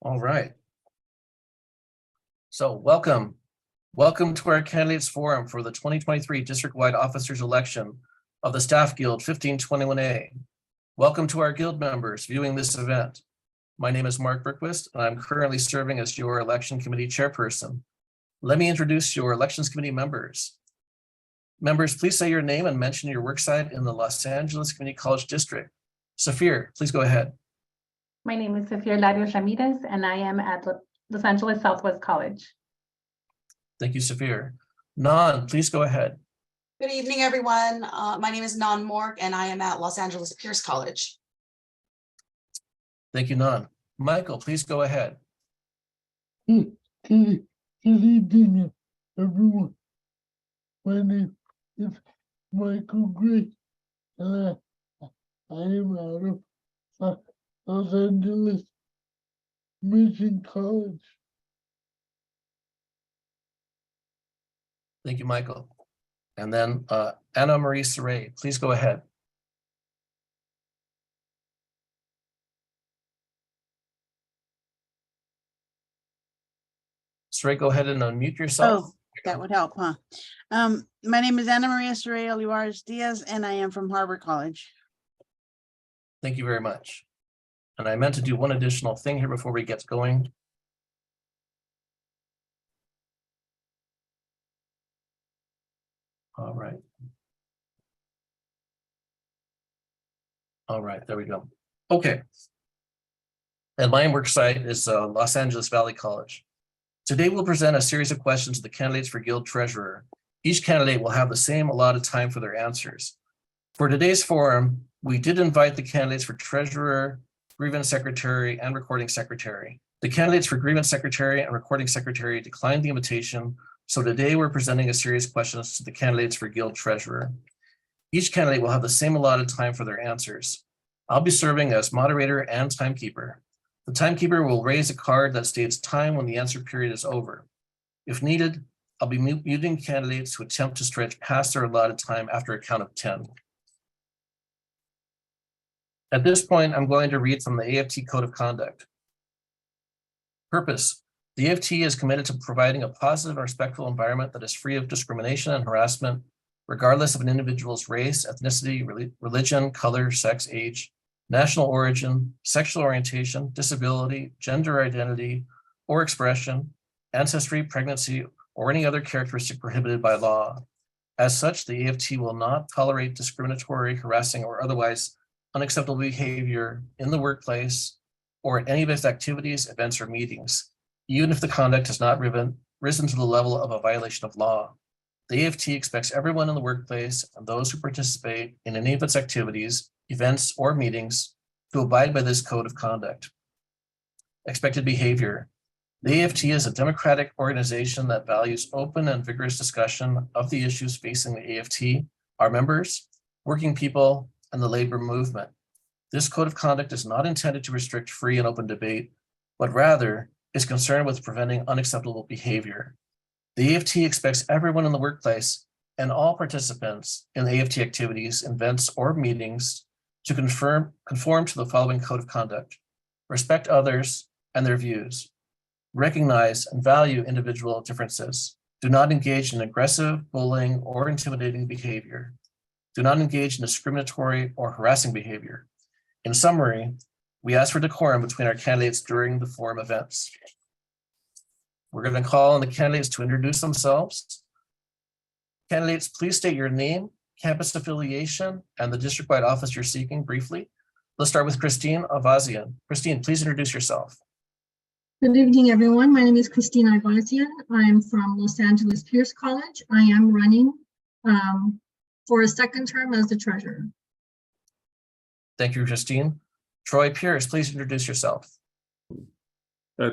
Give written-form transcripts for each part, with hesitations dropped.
All right. So welcome to our candidates forum for the 2023 district-wide officers election of the Staff Guild 1521A. Welcome to our guild members viewing this event. My name is Mark Berquist, and I'm currently serving as your election committee chairperson. Let me introduce your elections committee members. Members, please say your name and mention your worksite in the Los Angeles Community College District. Safir, please go ahead. My name is Safir Larios Ramirez, and I am at Los Angeles Southwest College. Thank you, Safir. Nan, please go ahead. Good evening, everyone. My name is Nan Mork, and I am at Los Angeles Pierce College. Thank you, Nan. Michael, please go ahead. Good evening, everyone. My name is Michael Gray, and I am out of Los Angeles Mission College. Thank you, Michael. And then Anna Marie Saray, please go ahead. Saray, go ahead and unmute yourself. Oh, that would help, huh? My name is Ana Maria Saray Olivares Diaz, and I am from Harbor College. Thank you very much. And I meant to do one additional thing here before we get going. All right. All right, there we go. Okay. And my work site is Los Angeles Valley College. Today we'll present a series of questions to the candidates for Guild Treasurer. Each candidate will have the same allotted time for their answers. For today's forum, we did invite the candidates for Treasurer, Grievance Secretary, and Recording Secretary. The candidates for Grievance Secretary and Recording Secretary declined the invitation, so today we're presenting a series of questions to the candidates for Guild Treasurer. Each candidate will have the same allotted time for their answers. I'll be serving as moderator and timekeeper. The timekeeper will raise a card that states time when the answer period is over. If needed, I'll be muting candidates who attempt to stretch past their allotted time after a count of 10. At this point, I'm going to read from the AFT Code of Conduct. Purpose: the AFT is committed to providing a positive and respectful environment that is free of discrimination and harassment, regardless of an individual's race, ethnicity, religion, color, sex, age, national origin, sexual orientation, disability, gender identity or expression, ancestry, pregnancy, or any other characteristic prohibited by law. As such, the AFT will not tolerate discriminatory, harassing, or otherwise unacceptable behavior in the workplace or at any of its activities, events, or meetings, even if the conduct has not risen to the level of a violation of law. The AFT expects everyone in the workplace and those who participate in any of its activities, events, or meetings to abide by this code of conduct. Expected behavior. The AFT is a democratic organization that values open and vigorous discussion of the issues facing the AFT, our members, working people, and the labor movement. This code of conduct is not intended to restrict free and open debate, but rather is concerned with preventing unacceptable behavior. The AFT expects everyone in the workplace and all participants in the AFT activities, events, or meetings to conform to the following code of conduct: respect others and their views, recognize and value individual differences, do not engage in aggressive, bullying, or intimidating behavior, do not engage in discriminatory or harassing behavior. In summary, we ask for decorum between our candidates during the forum events. We're going to call on the candidates to introduce themselves. Candidates, please state your name, campus affiliation, and the district-wide office you're seeking briefly. Let's start with Christine Avazian. Christine, please introduce yourself. Good evening, everyone. My name is Christine Avazian. I'm from Los Angeles Pierce College. I am running for a second term as the treasurer. Thank you, Christine. Troy Pierce, please introduce yourself.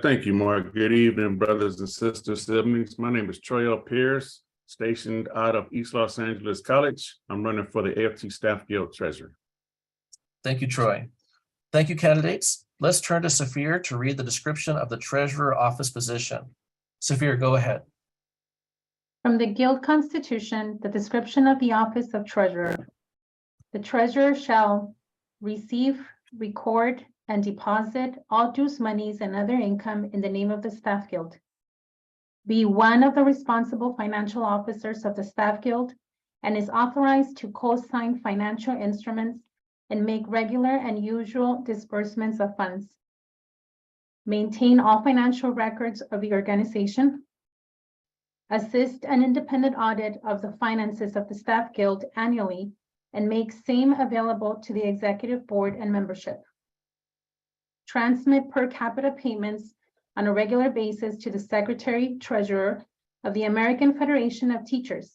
Thank you, Mark. Good evening, brothers and sisters, siblings. My name is Troy L. Pierce, stationed out of East Los Angeles College. I'm running for the AFT Staff Guild Treasurer. Thank you, Troy. Thank you, candidates. Let's turn to Safir to read the description of the treasurer office position. Safir, go ahead. From the Guild Constitution, the description of the office of treasurer. The treasurer shall receive, record, and deposit all dues monies and other income in the name of the Staff Guild. Be one of the responsible financial officers of the Staff Guild and is authorized to co-sign financial instruments and make regular and usual disbursements of funds. Maintain all financial records of the organization. Assist an independent audit of the finances of the Staff Guild annually and make same available to the executive board and membership. Transmit per capita payments on a regular basis to the Secretary Treasurer of the American Federation of Teachers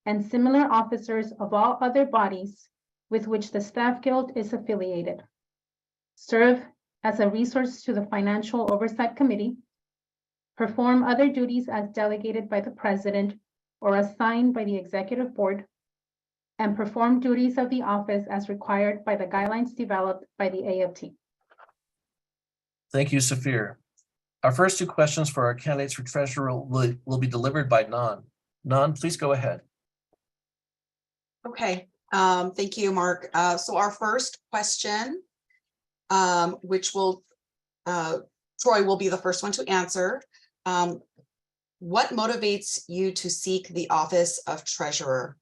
and similar officers of all other bodies with which the Staff Guild is affiliated. Serve as a resource to the Financial Oversight Committee. Perform other duties as delegated by the President or assigned by the Executive Board, and perform duties of the office as required by the guidelines developed by the AFT. Thank you, Safir. Our first two questions for our candidates for treasurer will be delivered by Nan. Nan, please go ahead. Okay, thank you, Mark. So our first question, which will, Troy will be the first one to answer. What motivates you to seek the office of treasurer?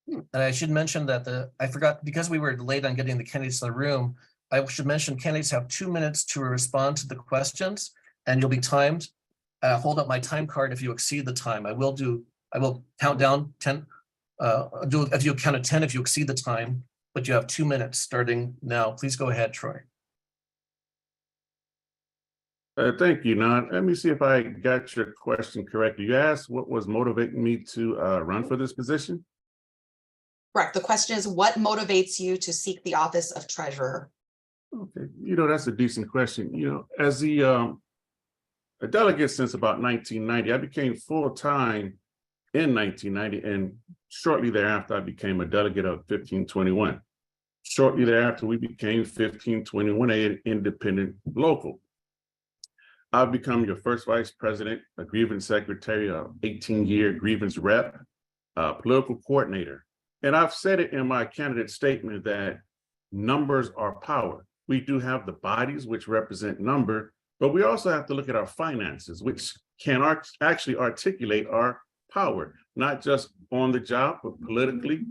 And I should mention that I forgot, because we were delayed on getting the candidates in the room, I should mention candidates have 2 minutes to respond to the questions, and you'll be timed. Hold up my time card if you exceed the time. I will count down 10. If you count to 10 if you exceed the time, but you have 2 minutes starting now. Please go ahead, Troy. Thank you, Nan. Let me see if I got your question correctly. You asked what was motivating me to run for this position? Correct. The question is, what motivates you to seek the office of treasurer? Okay, that's a decent question. As a delegate since about 1990, I became full-time in 1990, and shortly thereafter, I became a delegate of 1521. Shortly thereafter, we became 1521, an independent local. I've become your first vice president, a grievance secretary, a 18-year grievance rep, a political coordinator. And I've said it in my candidate statement that numbers are power. We do have the bodies which represent number, but we also have to look at our finances, which can actually articulate our power, not just on the job, but politically,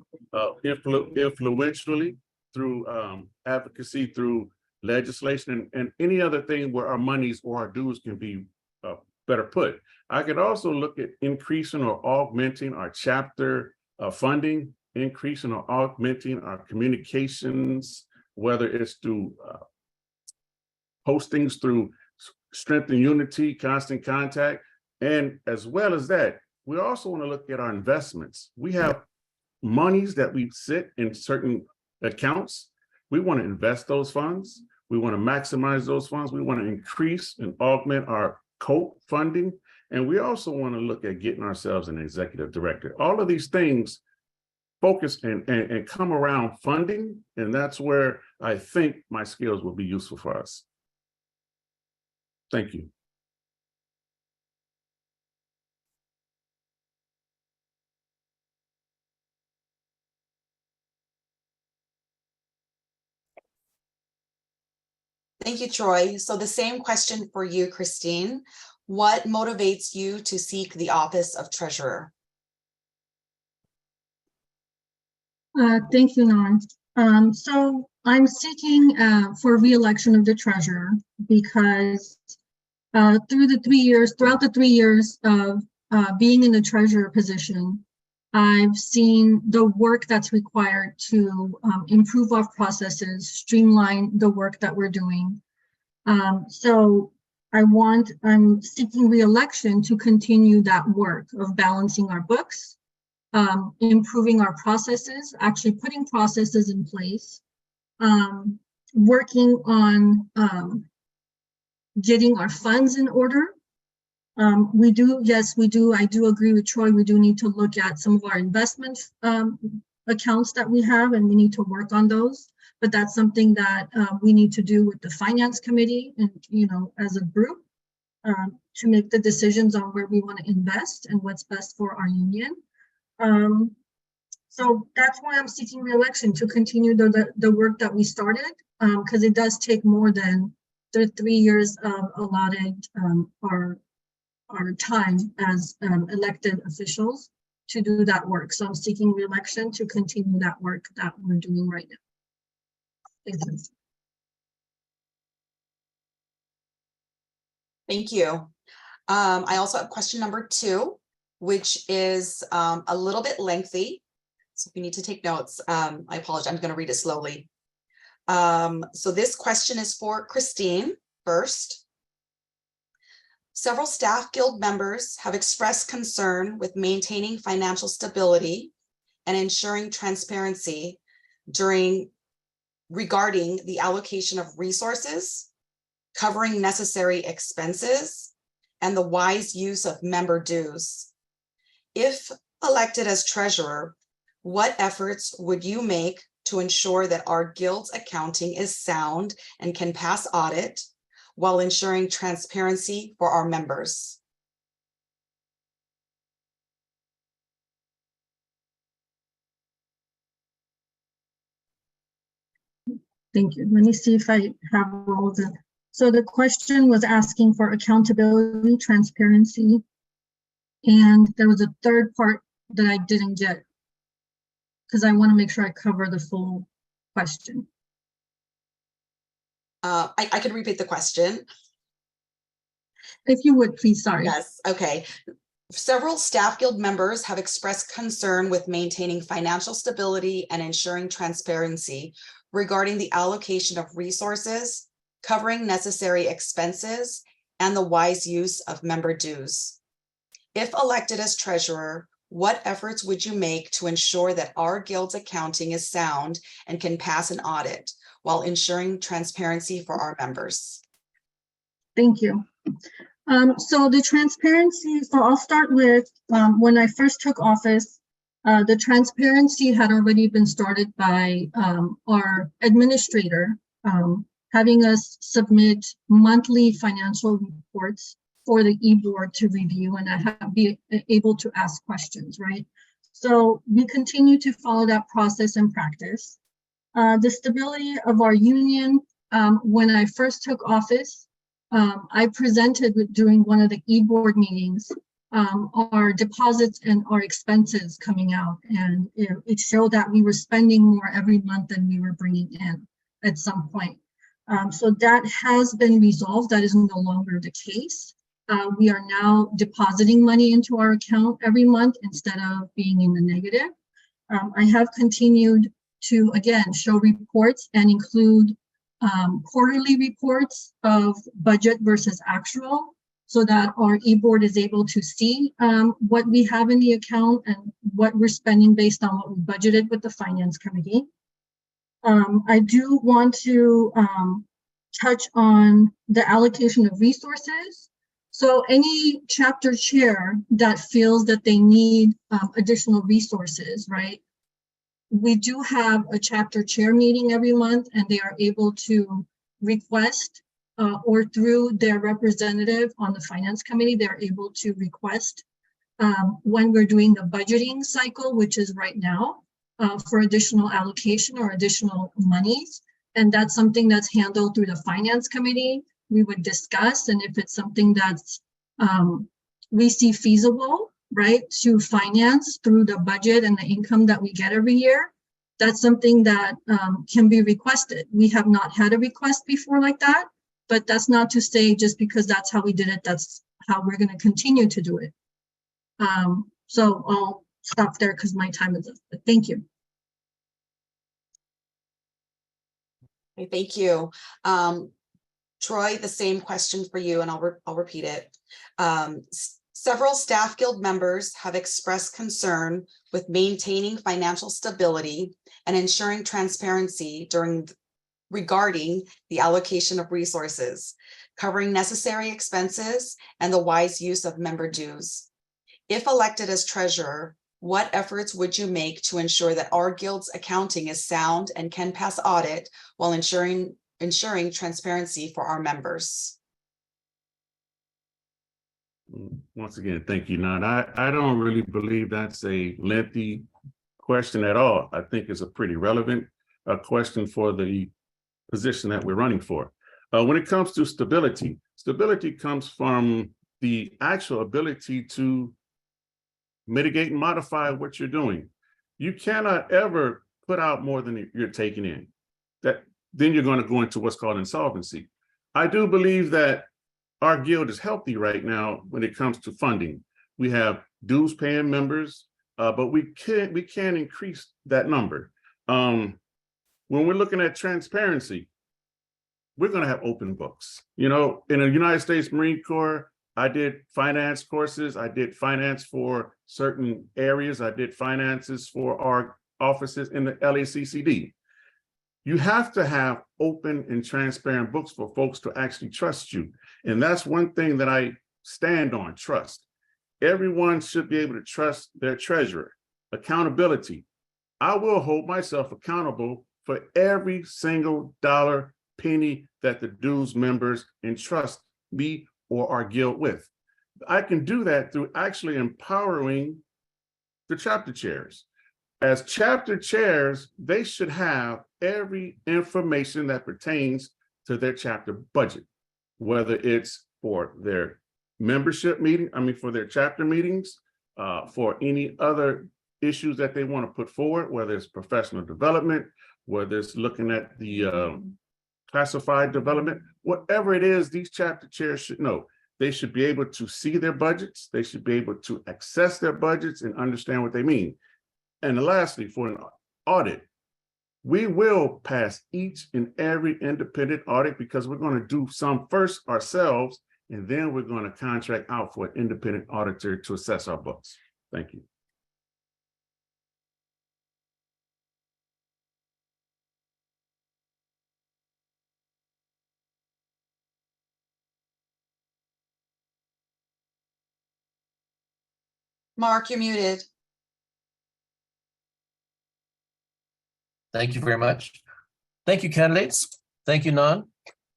influentially, through advocacy, through legislation, and any other thing where our monies or our dues can be better put. I could also look at increasing or augmenting our chapter funding, increasing or augmenting our communications, whether it's through postings through Strength and Unity, Constant Contact, and as well as that, we also want to look at our investments. We have monies that we sit in certain accounts. We want to invest those funds. We want to maximize those funds. We want to increase and augment our COPE funding. And we also want to look at getting ourselves an executive director. All of these things focus and come around funding. And that's where I think my skills will be useful for us. Thank you. Thank you, Troy. So the same question for you, Christine. What motivates you to seek the office of treasurer? Thank you, Nan. So I'm seeking for re-election of the treasurer because throughout the 3 years of being in the treasurer position, I've seen the work that's required to improve our processes, streamline the work that we're doing. So I'm seeking re-election to continue that work of balancing our books, improving our processes, actually putting processes in place, working on getting our funds in order. I do agree with Troy. We do need to look at some of our investment accounts that we have, and we need to work on those. But that's something that we need to do with the finance committee and, as a group to make the decisions on where we want to invest and what's best for our union. So that's why I'm seeking reelection, to continue the work that we started, because it does take more than the 3 years of allotted our time as elected officials to do that work. So I'm seeking reelection to continue that work that we're doing right now. Thank you. Thank you. I also have question number 2, which is a little bit lengthy. So if you need to take notes, I apologize. I'm going to read it slowly. So this question is for Christine first. Several staff guild members have expressed concern with maintaining financial stability and ensuring transparency regarding the allocation of resources, covering necessary expenses, and the wise use of member dues. If elected as treasurer, what efforts would you make to ensure that our guild's accounting is sound and can pass audit while ensuring transparency for our members? Thank you. Let me see if I have all of them. So the question was asking for accountability, transparency, and there was a third part that I didn't get because I want to make sure I cover the full question. I can repeat the question. If you would, please, sorry. Yes, okay. Several staff guild members have expressed concern with maintaining financial stability and ensuring transparency regarding the allocation of resources, covering necessary expenses, and the wise use of member dues. If elected as treasurer, what efforts would you make to ensure that our guild's accounting is sound and can pass an audit while ensuring transparency for our members? Thank you. So the transparency, so I'll start with when I first took office, the transparency had already been started by our administrator, having us submit monthly financial reports for the e-board to review and be able to ask questions, right? So we continue to follow that process and practice. The stability of our union, when I first took office, I presented during one of the e-board meetings our deposits and our expenses coming out, and it showed that we were spending more every month than we were bringing in at some point. So that has been resolved. That is no longer the case. We are now depositing money into our account every month instead of being in the negative. I have continued to, again, show reports and include quarterly reports of budget versus actual, so that our e-board is able to see what we have in the account and what we're spending based on what we budgeted with the finance committee. I do want to touch on the allocation of resources. So any chapter chair that feels that they need additional resources, right? We do have a chapter chair meeting every month, and they are able to request or through their representative on the finance committee, they're able to request when we're doing the budgeting cycle, which is right now, for additional allocation or additional monies. And that's something that's handled through the finance committee. We would discuss, and if it's something that's we see feasible, right, to finance through the budget and the income that we get every year, that's something that can be requested. We have not had a request before like that, but that's not to say just because that's how we did it, that's how we're going to continue to do it. So I'll stop there because my time is up. But thank you. Okay, thank you. Troy, the same question for you, and I'll repeat it. Several staff guild members have expressed concern with maintaining financial stability and ensuring transparency regarding the allocation of resources, covering necessary expenses, and the wise use of member dues. If elected as treasurer, what efforts would you make to ensure that our guild's accounting is sound and can pass audit while ensuring transparency for our members? Once again, thank you, Nad. I don't really believe that's a lengthy question at all, I think is a pretty relevant question for the position that we're running for. When it comes to stability, stability comes from the actual ability to mitigate and modify what you're doing. You cannot ever put out more than you're taking in. Then you're going to go into what's called insolvency. I do believe that our guild is healthy right now when it comes to funding. We have dues paying members, but we can increase that number. When we're looking at transparency, we're going to have open books. You know, in the United States Marine Corps, I did finance courses. I did finance for certain areas. I did finances for our offices in the LACCD. You have to have open and transparent books for folks to actually trust you. And that's one thing that I stand on, trust. Everyone should be able to trust their treasurer. Accountability. I will hold myself accountable for every single dollar, penny that the dues members entrust me or our guild with. I can do that through actually empowering the chapter chairs. As chapter chairs, they should have every information that pertains to their chapter budget, whether it's for their membership meeting, for their chapter meetings, for any other issues that they want to put forward, whether it's professional development, whether it's looking at the classified development, whatever it is, these chapter chairs should know. They should be able to see their budgets. They should be able to access their budgets and understand what they mean. And lastly, for an audit, we will pass each and every independent audit because we're going to do some first ourselves, and then we're going to contract out for an independent auditor to assess our books. Thank you. Mark, you're muted. Thank you very much. Thank you, candidates. Thank you, Nan.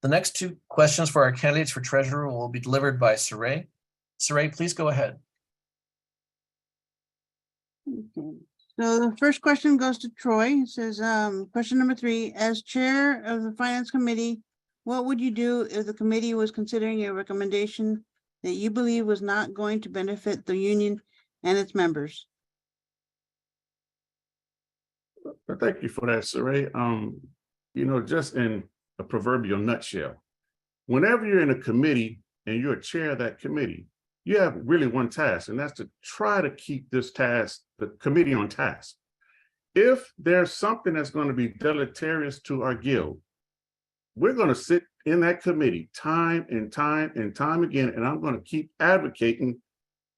The next two questions for our candidates for treasurer will be delivered by Saray. Saray, please go ahead. Okay. So the first question goes to Troy. It says, question number 3, as chair of the finance committee, what would you do if the committee was considering a recommendation that you believe was not going to benefit the union and its members? Thank you for that, Saray. Just in a proverbial nutshell, whenever you're in a committee and you're a chair of that committee, you have really one task, and that's to try to keep this task, the committee on task. If there's something that's going to be deleterious to our guild, we're going to sit in that committee time and time and time again, and I'm going to keep advocating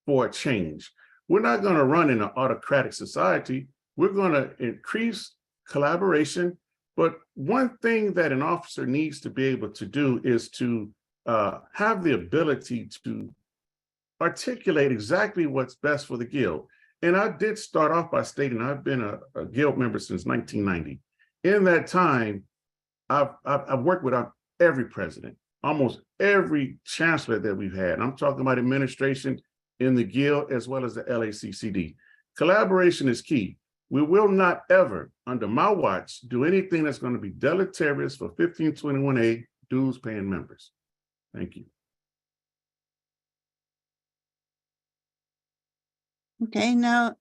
for a change. We're not going to run in an autocratic society. We're going to increase collaboration. But one thing that an officer needs to be able to do is to have the ability to articulate exactly what's best for the guild. And I did start off by stating I've been a guild member since 1990. In that time, I've worked with every president, almost every chancellor that we've had. I'm talking about administration in the guild as well as the LACCD. Collaboration is key. We will not ever, under my watch, do anything that's going to be deleterious for 1521A dues paying members. Thank you. Okay, now,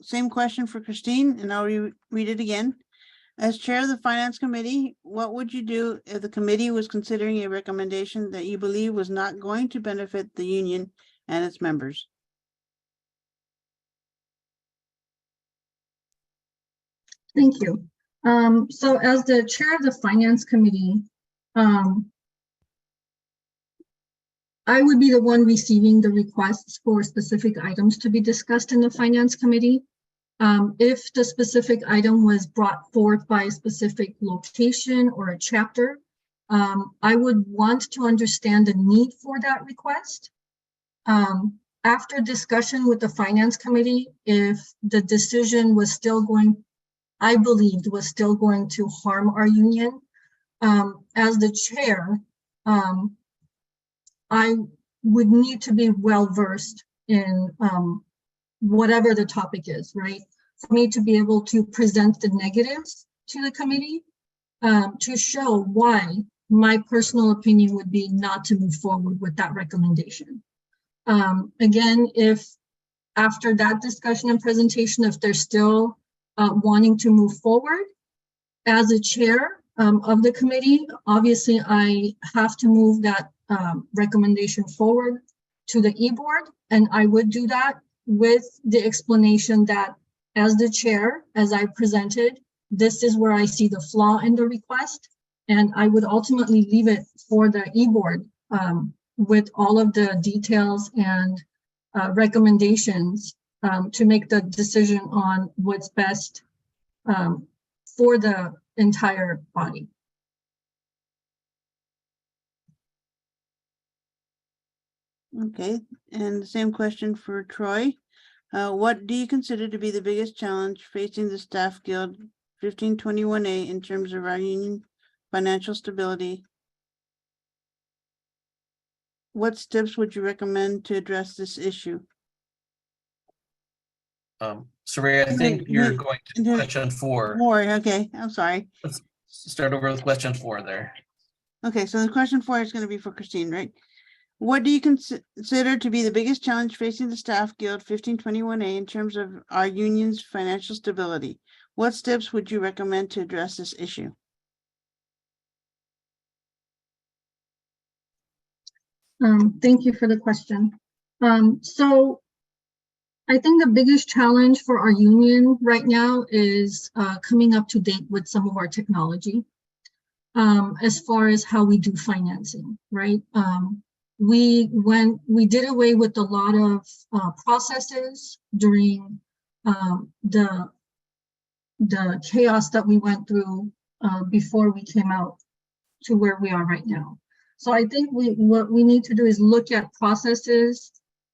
same question for Christine, and I'll read it again. As chair of the finance committee, what would you do if the committee was considering a recommendation that you believe was not going to benefit the union and its members? Thank you. So as the chair of the finance committee, I would be the one receiving the requests for specific items to be discussed in the finance committee. If the specific item was brought forth by a specific location or a chapter, I would want to understand the need for that request. After discussion with the finance committee, if the decision was still going, I believed was still going to harm our union, as the chair, I would need to be well versed in whatever the topic is, right? for me to be able to present the negatives to the committee, to show why my personal opinion would be not to move forward with that recommendation. Again, if after that discussion and presentation, if they're still wanting to move forward, as a chair of the committee, obviously I have to move that recommendation forward to the e-board, and I would do that with the explanation that as the chair, as I presented, this is where I see the flaw in the request, and I would ultimately leave it for the e-board with all of the details and recommendations to make the decision on what's best for the entire body. Okay, and the same question for Troy. What do you consider to be the biggest challenge facing the Staff Guild 1521A in terms of our union financial stability? What steps would you recommend to address this issue? So Ray, I think you're going to There's question 4. more, okay, I'm sorry. Let's start over with question 4 there. Okay, so the question 4 is going to be for Christine, right? What do you consider to be the biggest challenge facing the Staff Guild 1521A in terms of our union's financial stability? What steps would you recommend to address this issue? Thank you for the question. So I think the biggest challenge for our union right now is coming up to date with some of our technology as far as how we do financing, right? We did away with a lot of processes during the chaos that we went through before we came out to where we are right now. So I think what we need to do is look at processes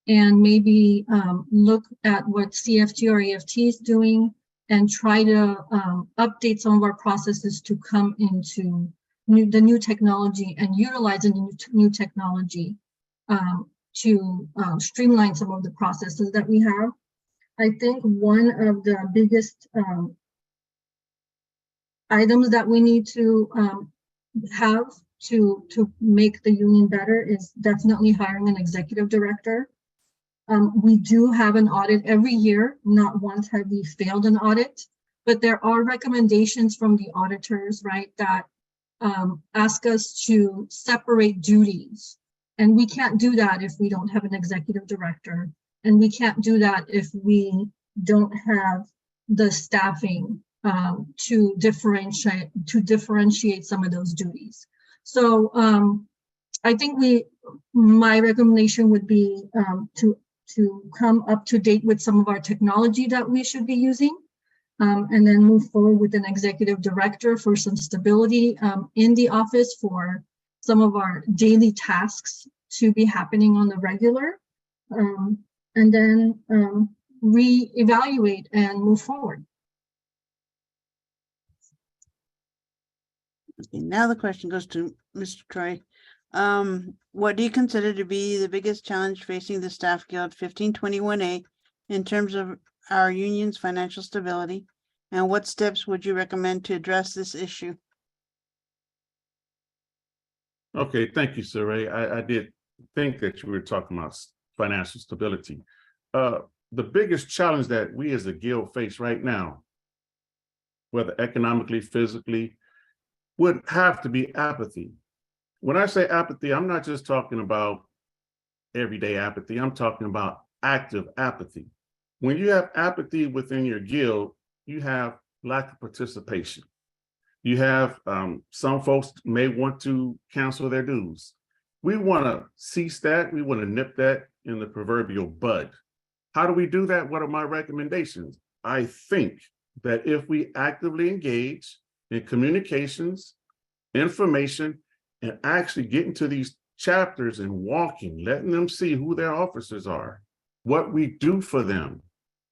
and maybe look at what CFT or EFT is doing and try to update some of our processes to come into the new technology and utilizing the new technology to streamline some of the processes that we have. I think one of the biggest items that we need to have to make the union better is definitely hiring an executive director. We do have an audit every year. Not once have we failed an audit, but there are recommendations from the auditors, right, that ask us to separate duties. And we can't do that if we don't have an executive director. And we can't do that if we don't have the staffing to differentiate some of those duties. So I think my recommendation would be to come up to date with some of our technology that we should be using, and then move forward with an executive director for some stability in the office for some of our daily tasks to be happening on the regular, and then reevaluate and move forward. Okay, now the question goes to Mr. Troy. What do you consider to be the biggest challenge facing the Staff Guild 1521A in terms of our union's financial stability? And what steps would you recommend to address this issue? Okay, thank you, Sir Ray. I did think that you were talking about financial stability. The biggest challenge that we as a guild face right now, whether economically, physically, would have to be apathy. When I say apathy, I'm not just talking about everyday apathy. I'm talking about active apathy. When you have apathy within your guild, you have lack of participation. You have some folks may want to cancel their dues. We want to cease that. We want to nip that in the proverbial bud. How do we do that? What are my recommendations? I think that if we actively engage in communications, information, and actually get into these chapters and walking, letting them see who their officers are, what we do for them,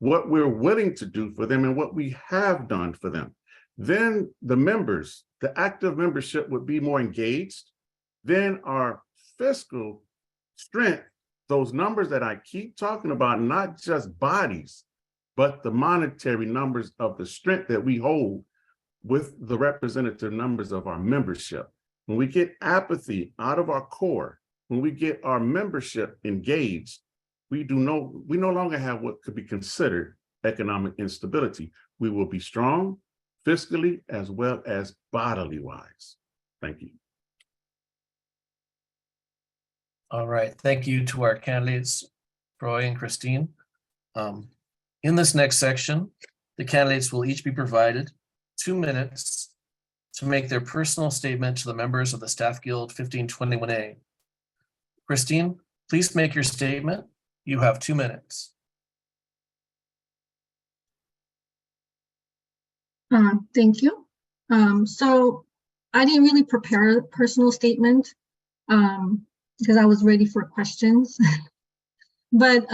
what we're willing to do for them, and what we have done for them, then the members, the active membership would be more engaged. Then our fiscal strength, those numbers that I keep talking about, not just bodies, but the monetary numbers of the strength that we hold with the representative numbers of our membership. When we get apathy out of our core, when we get our membership engaged, we no longer have what could be considered economic instability. We will be strong fiscally as well as bodily wise. Thank you. All right, thank you to our candidates, Troy and Christine. In this next section, the candidates will each be provided 2 minutes to make their personal statement to the members of the Staff Guild 1521A. Christine, please make your statement. You have 2 minutes. Thank you. So I didn't really prepare a personal statement because I was ready for questions. But,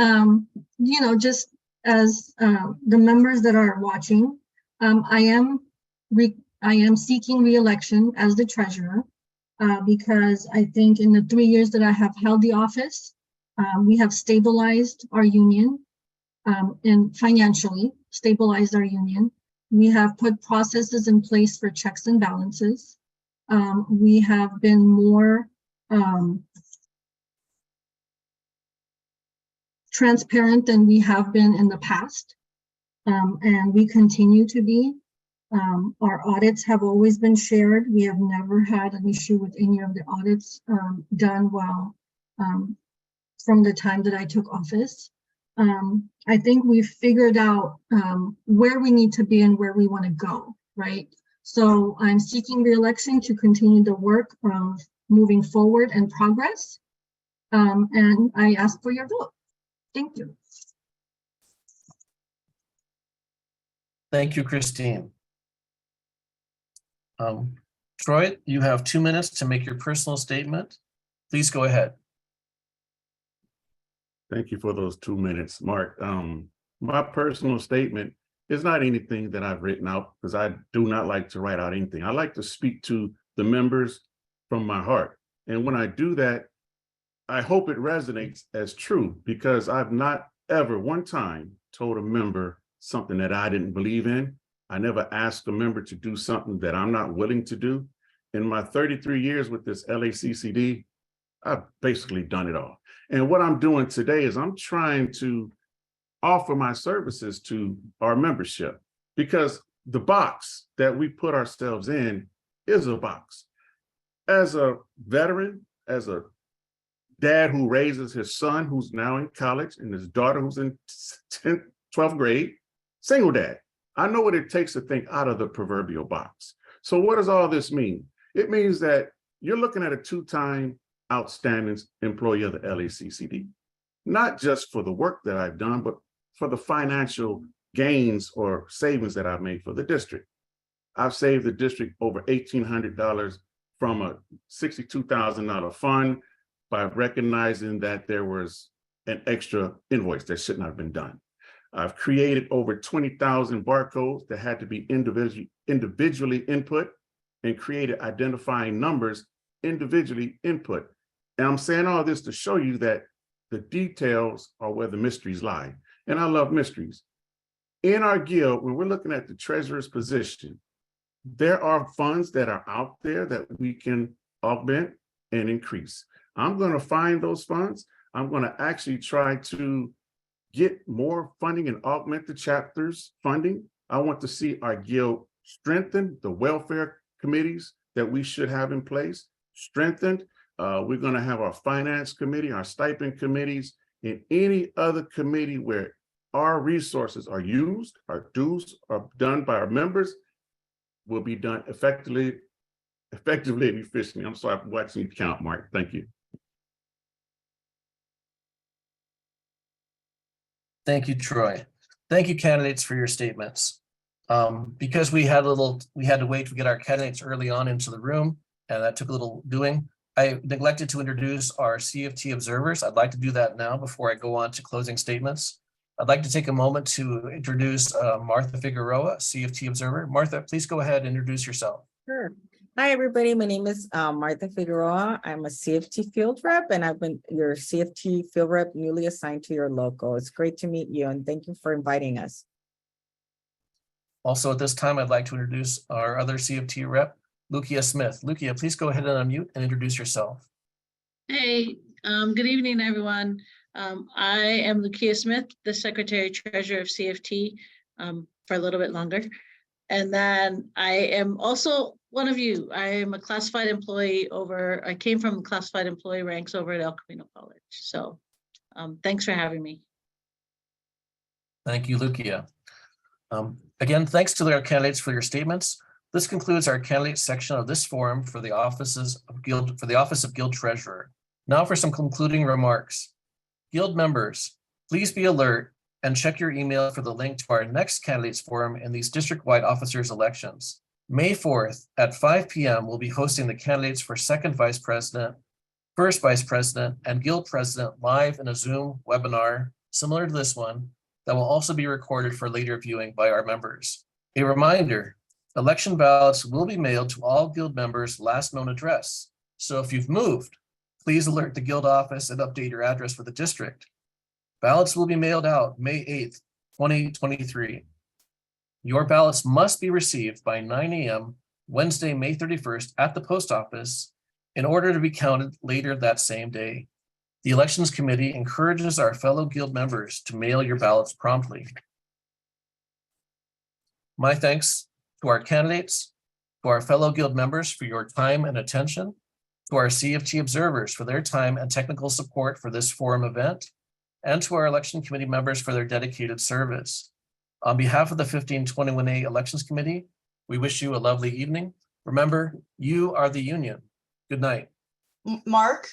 you know, just as the members that are watching, I am seeking re-election as the treasurer because I think in the 3 years that I have held the office, we have stabilized our union and financially stabilized our union. We have put processes in place for checks and balances. We have been more transparent than we have been in the past, and we continue to be. Our audits have always been shared. We have never had an issue with any of the audits done well from the time that I took office. I think we've figured out where we need to be and where we want to go, right? So I'm seeking re-election to continue the work of moving forward and progress. And I ask for your vote. Thank you. Thank you, Christine. Troy, you have 2 minutes to make your personal statement. Please go ahead. Thank you for those 2 minutes, Mark. My personal statement is not anything that I've written out because I do not like to write out anything. I like to speak to the members from my heart. And when I do that, I hope it resonates as true because I've not ever one time told a member something that I didn't believe in. I never asked a member to do something that I'm not willing to do. In my 33 years with this LACCD, I've basically done it all. And what I'm doing today is I'm trying to offer my services to our membership because the box that we put ourselves in is a box. As a veteran, as a dad who raises his son who's now in college and his daughter who's in 10th, 12th grade, single dad, I know what it takes to think out of the proverbial box. So what does all this mean? It means that you're looking at a 2-time outstanding employee of the LACCD, not just for the work that I've done, but for the financial gains or savings that I've made for the district. I've saved the district over $1,800 from a $62,000 fund by recognizing that there was an extra invoice that should not have been done. I've created over 20,000 barcodes that had to be individually input and created identifying numbers individually input. And I'm saying all this to show you that the details are where the mysteries lie. And I love mysteries. In our guild, when we're looking at the treasurer's position, there are funds that are out there that we can augment and increase. I'm going to find those funds. I'm going to actually try to get more funding and augment the chapter's funding. I want to see our guild strengthen the welfare committees that we should have in place, strengthened. We're going to have our finance committee, our stipend committees, and any other committee where our resources are used, our dues are done by our members, will be done effectively and efficiently. I'm sorry for watching you count, Mark. Thank you. Thank you, Troy. Thank you, candidates, for your statements. Because we had to wait to get our candidates early on into the room, and that took a little doing. I neglected to introduce our CFT observers. I'd like to do that now before I go on to closing statements. I'd like to take a moment to introduce Martha Figueroa, CFT observer. Martha, please go ahead and introduce yourself. Sure. Hi, everybody. My name is Martha Figueroa. I'm a CFT field rep, and I've been your CFT field rep newly assigned to your local. It's great to meet you, and thank you for inviting us. Also at this time, I'd like to introduce our other CFT rep, Lukia Smith. Lukia, please go ahead and unmute and introduce yourself. Hey, good evening, everyone. I am Lukia Smith, the Secretary Treasurer of CFT for a little bit longer. And then I am also one of you. I am a classified employee I came from classified employee ranks over at El Camino College. So thanks for having me. Thank you, Lukia. Again, thanks to our candidates for your statements. This concludes our candidate section of this forum for the Office of Guild Treasurer. Now for some concluding remarks. Guild members, please be alert and check your email for the link to our next candidates forum in these district-wide officers elections. May 4th at 5 p.m. we'll be hosting the candidates for second vice president, first vice president, and guild president live in a Zoom webinar similar to this one that will also be recorded for later viewing by our members. A reminder, election ballots will be mailed to all guild members' last known address. So if you've moved, please alert the guild office and update your address for the district. Ballots will be mailed out May 8th, 2023. Your ballots must be received by 9 a.m. Wednesday, May 31st at the post office in order to be counted later that same day. The Elections Committee encourages our fellow guild members to mail your ballots promptly. My thanks to our candidates, to our fellow guild members for your time and attention, to our CFT observers for their time and technical support for this forum event, and to our election committee members for their dedicated service. On behalf of the 1521A Elections Committee, we wish you a lovely evening. Remember, you are the union. Good night. Mark,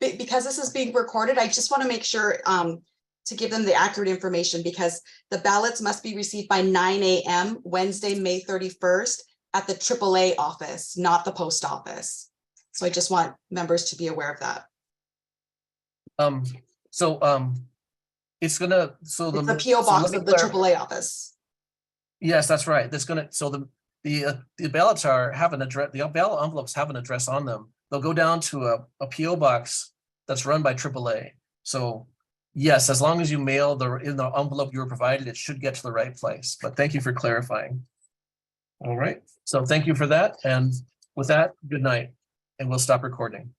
because this is being recorded, I just want to make sure to give them the accurate information, because the ballots must be received by 9 a.m. Wednesday, May 31st at the AAA office, not the post office. So I just want members to be aware of that. It's gonna, It's the PO box of the AAA office. Yes, that's right. That's gonna, so the ballots have an address, the ballot envelopes have an address on them. They'll go down to a PO box that's run by AAA. So yes, as long as you mail in the envelope you were provided, it should get to the right place. But thank you for clarifying. All right, so thank you for that. And with that, good night, and we'll stop recording.